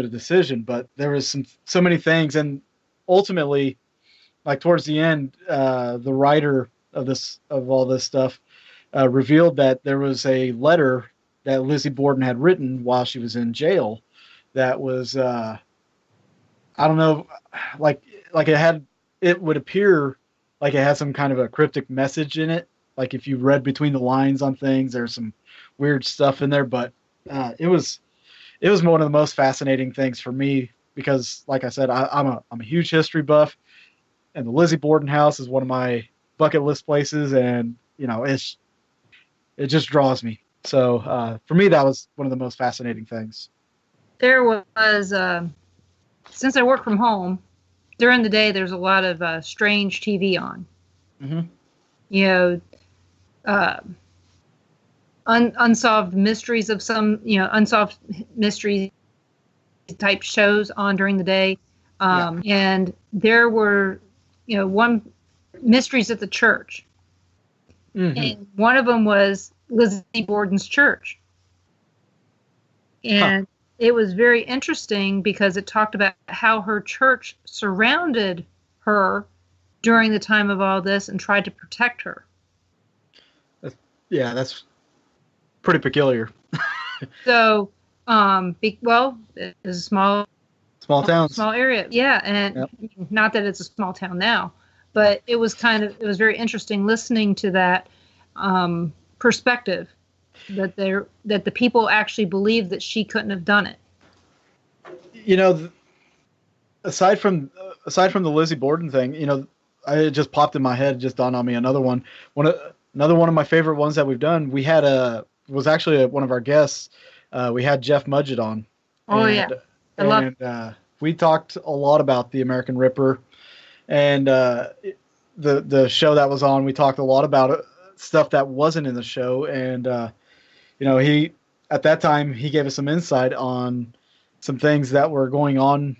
to a decision, but there was so many things, and ultimately, like towards the end, the writer of all this stuff revealed that there was a letter that Lizzie Borden had written while she was in jail that was I don't know, like it would appear like it had some kind of a cryptic message in it. Like if you read between the lines on things, there's some weird stuff in there, but it was one of the most fascinating things for me because, like I said, I'm a huge history buff, and the Lizzie Borden house is one of my bucket list places, and it just draws me. So for me, that was one of the most fascinating things. There was, since I work from home, during the day there's a lot of strange TV on. Mm-hmm. You know, unsolved mysteries of some, unsolved mystery type shows on during the day. And there were, one mysteries at the church. Mm-hmm. And one of them was Lizzie Borden's church. And it was very interesting because it talked about how her church surrounded her during the time of all this and tried to protect her. That's pretty peculiar. So, it's a small town, small area. Yeah. And not that it's a small town now, but it was very interesting listening to that perspective that the people actually believed that she couldn't have done it. Aside from the Lizzie Borden thing, it just popped in my head, just dawned on me another one. Another one of my favorite ones that we've done. We had was actually one of our guests. We had Jeff Mudgett on. Oh, yeah. We talked a lot about the American Ripper, and the show that was on. We talked a lot about stuff that wasn't in the show, and he at that time he gave us some insight on some things that were going on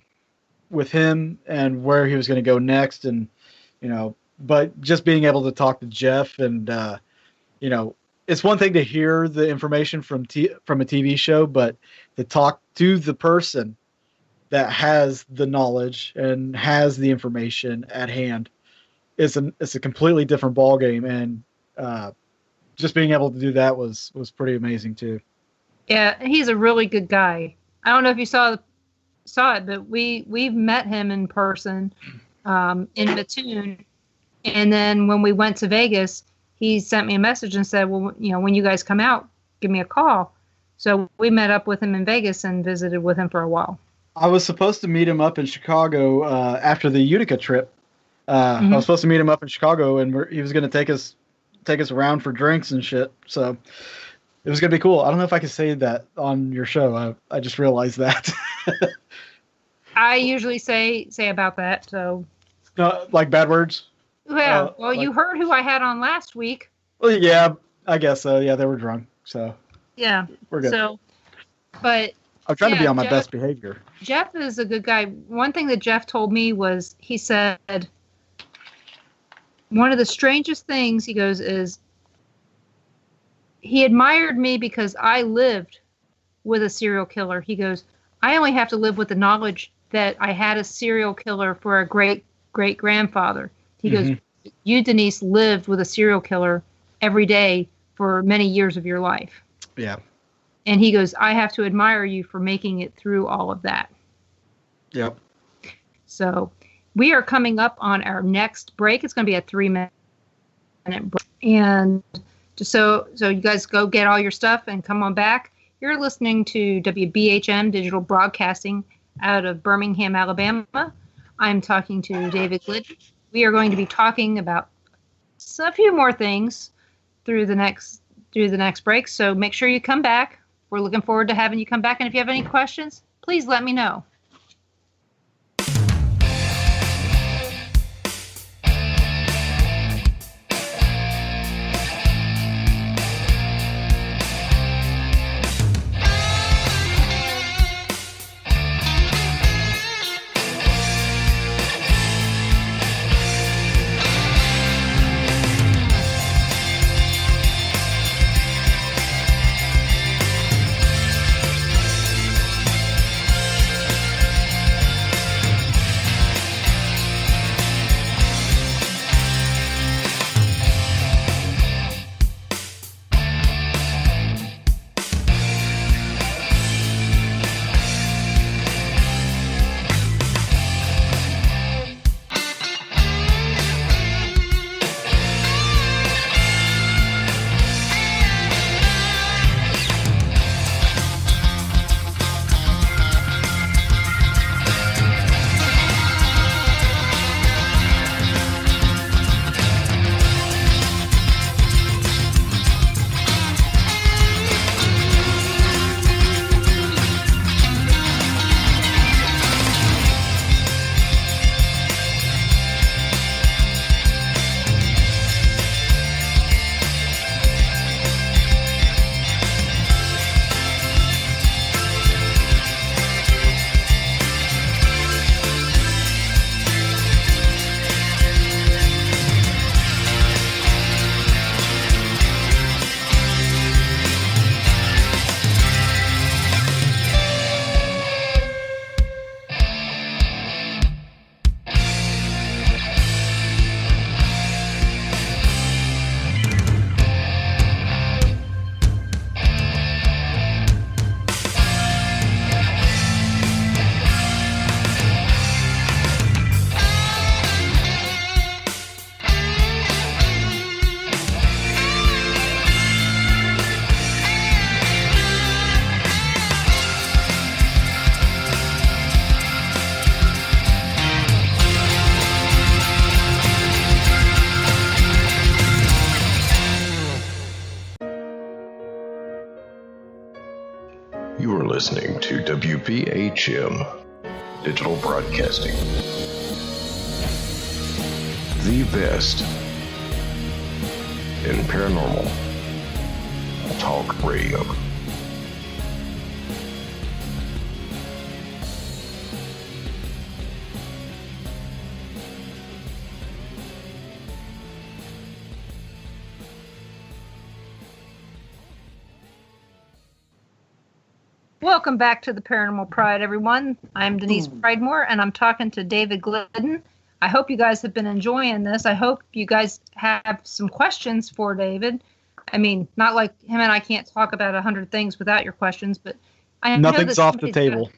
with him and where he was going to go next, and but just being able to talk to Jeff and it's one thing to hear the information from a TV show, but to talk to the person that has the knowledge and has the information at hand it's a completely different ballgame, and just being able to do that was pretty amazing too. Yeah, he's a really good guy. I don't know if you saw it, but we've met him in person in Mattoon, and then when we went to Vegas, he sent me a message and said, well, when you guys come out, give me a call. So we met up with him in Vegas and visited with him for a while. I was supposed to meet him up in Chicago after the Utica trip. I was supposed to meet him up in Chicago, and he was going to take us around for drinks and shit. So it was going to be cool. I don't know if I can say that on your show. I just realized that. I usually say about that. So like bad words. Yeah. You heard who I had on last week. Well, yeah, I guess so. Yeah, they were drunk. So yeah, we're good. So, but I'm trying to be on my best behavior. Jeff is a good guy. One thing that Jeff told me was, he said, one of the strangest things, he goes, is he admired me because I lived with a serial killer. He goes, I only have to live with the knowledge that I had a serial killer for a great-great-grandfather. He goes, you, Denise, lived with a serial killer every day for many years of your life. Yeah. And he goes, I have to admire you for making it through all of that. Yep. So we are coming up on our next break. It's going to be a 3-minute break. And just so you guys go get all your stuff and come on back. You're listening to WBHM Digital Broadcasting out of Birmingham, Alabama. I'm talking to David Glidden. We are going to be talking about a few more things through the next break. So make sure you come back. We're looking forward to having you come back. And if you have any questions, please let me know. listening to WPHM Digital Broadcasting. The best in paranormal talk radio. Welcome back to the Paranormal Pride, everyone. I'm Denise Pridemore, and I'm talking to David Glidden. I hope you guys have been enjoying this. I hope you guys have some questions for David. I mean, not like him and I can't talk about 100 things without your questions, but I know Nothing's that off the table.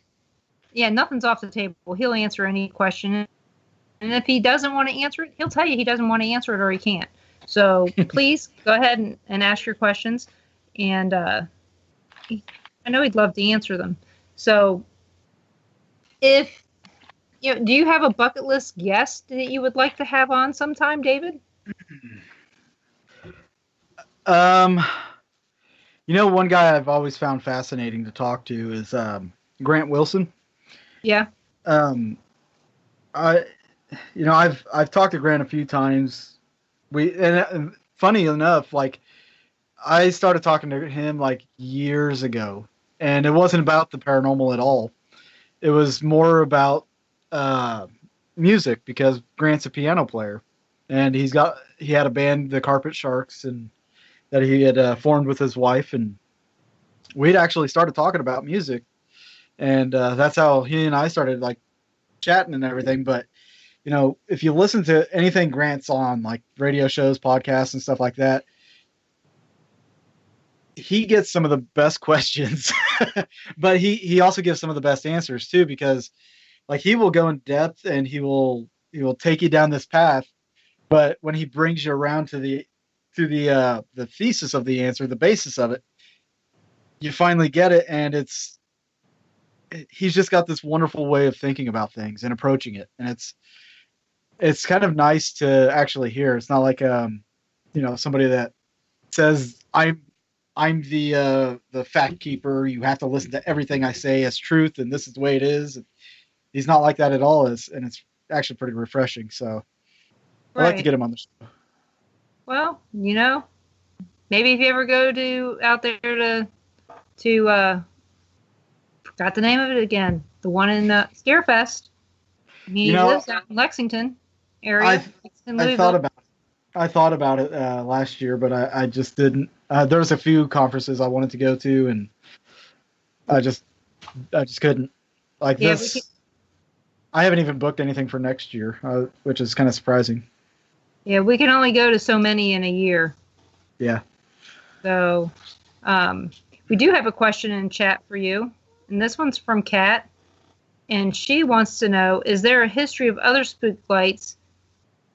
Yeah, nothing's off the table. He'll answer any question. And if he doesn't want to answer it, he'll tell you he doesn't want to answer it or he can't. So please go ahead and ask your questions. And I know he'd love to answer them. So do you have a bucket list guest that you would like to have on sometime, David? One guy I've always found fascinating to talk to is Grant Wilson. Yeah. I've talked to Grant a few times. Funny enough, like I started talking to him like years ago, and it wasn't about the paranormal at all. It was more about music, because Grant's a piano player, and he had a band, the Carpet Sharks, and that he had formed with his wife, and we'd actually started talking about music, and that's how he and I started like chatting and everything. But if you listen to anything Grant's on, like radio shows, podcasts, and stuff like that, he gets some of the best questions, but he also gives some of the best answers too, because like he will go in depth and he will take you down this path, but when he brings you around to the thesis of the answer, the basis of it, you finally get it, and he's just got this wonderful way of thinking about things and approaching it, and it's kind of nice to actually hear. It's not like somebody that says I'm the fact keeper. You have to listen to everything I say as truth, and this is the way it is. He's not like that at all, and it's actually pretty refreshing. So I'd like to get him on the show. Well, maybe if you ever go out there to forgot the name of it again, the one in Scarefest. He lives out in Lexington area. I thought about it last year, but I just didn't. There was a few conferences I wanted to go to, and I just couldn't. Like this, I haven't even booked anything for next year, which is kind of surprising. Yeah, we can only go to so many in a year. Yeah. So, we do have a question in chat for you, and this one's from Kat, and she wants to know: is there a history of other spook lights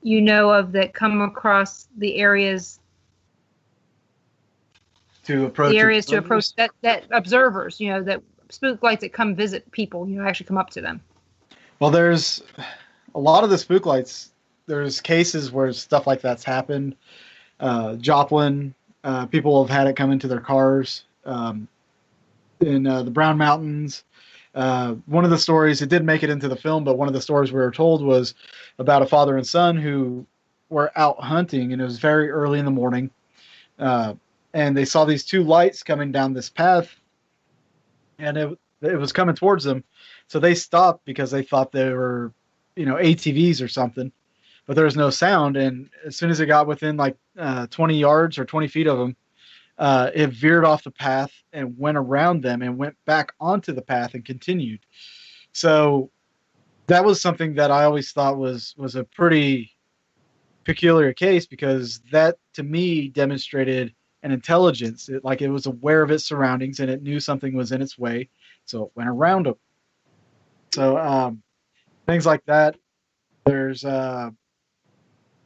you know of that come across the areas to approach that observers, that spook lights that come visit people, actually come up to them? Well, there's a lot of the spook lights. There's cases where stuff like that's happened. Joplin, people have had it come into their cars. In the Brown Mountains, one of the stories, it didn't make it into the film, but one of the stories we were told was about a father and son who were out hunting, and it was very early in the morning, and they saw these two lights coming down this path, and it was coming towards them. So they stopped because they thought they were, ATVs or something, but there was no sound. And as soon as it got within like 20 yards or 20 feet of them, it veered off the path and went around them and went back onto the path and continued. So that was something that I always thought was a pretty peculiar case, because that to me demonstrated an intelligence. It was aware of its surroundings, and it knew something was in its way, so it went around them. So things like that. There's the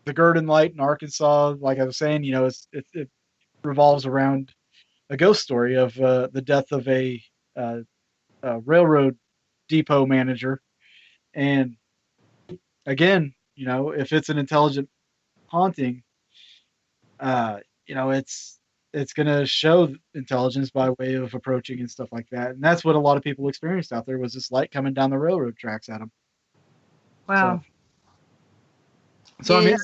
Gurdon Light in Arkansas. Like I was saying, it revolves around a ghost story of the death of a railroad depot manager. And again, if it's an intelligent haunting, it's it's going to show intelligence by way of approaching and stuff like that. And that's what a lot of people experienced out there, was this light coming down the railroad tracks at them. Wow. So I mean,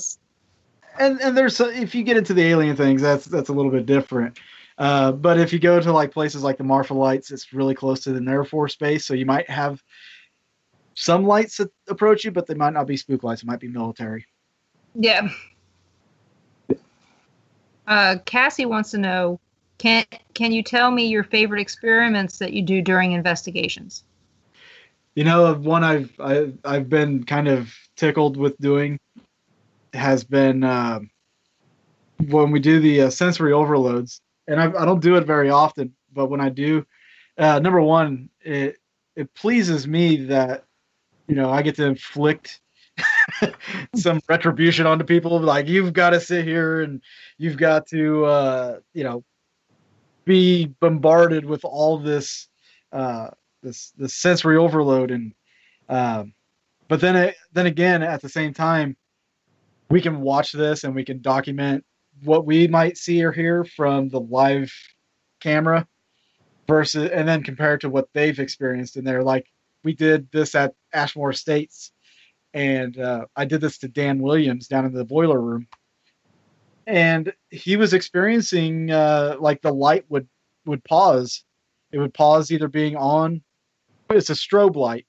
and there's, if you get into the alien things, that's a little bit different. But if you go to like places like the Marfa Lights, it's really close to the Air Force Base, so you might have some lights that approach you, but they might not be spook lights. It might be military. Yeah. Cassie wants to know, can you tell me your favorite experiments that you do during investigations? You know, one I've been kind of tickled with doing has been when we do the sensory overloads, and I don't do it very often, but when I do, number one, it pleases me that, you know, I get to inflict some retribution onto people. Like, you've got to sit here and you've got to, you know, be bombarded with all this, this sensory overload. And, but then again, at the same time, we can watch this and we can document what we might see or hear from the live camera versus, and then compare it to what they've experienced in there. Like, we did this at Ashmore Estates, and I did this to Dan Williams down in the boiler room, and he was experiencing like the light would pause. It would pause either being on. It's a strobe light.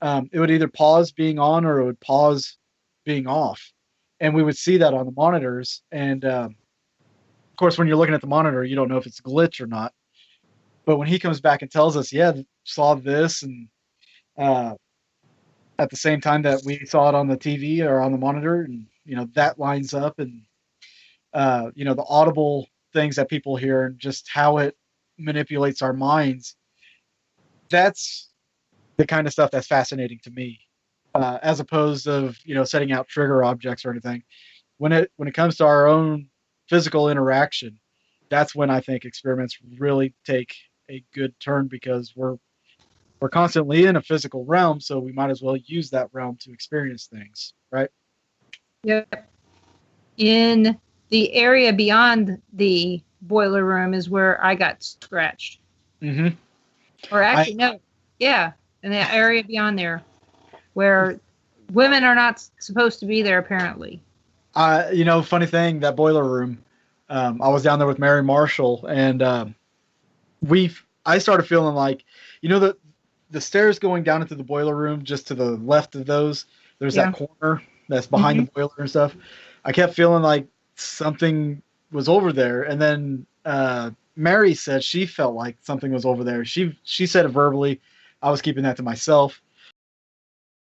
It would either pause being on or it would pause being off, and we would see that on the monitors. And of course, when you're looking at the monitor, you don't know if it's a glitch or not. But when he comes back and tells us, yeah, saw this, and at the same time that we saw it on the TV or on the monitor, and, you know, that lines up, and you know, the audible things that people hear and just how it manipulates our minds. That's the kind of stuff that's fascinating to me, as opposed of, you know, setting out trigger objects or anything. When it comes to our own physical interaction, that's when I think experiments really take a good turn, because we're constantly in a physical realm, so we might as well use that realm to experience things, right? Yep. In the area beyond the boiler room is where I got scratched. Mm-hmm. Or actually, no. Yeah, in the area beyond there, where women are not supposed to be there, apparently. You know, funny thing, that boiler room, I was down there with Mary Marshall, and I started feeling like, you know, the stairs going down into the boiler room, just to the left of those, there's that corner that's behind the boiler and stuff. I kept feeling like something was over there. And then Mary said she felt like something was over there. She said it verbally. I was keeping that to myself.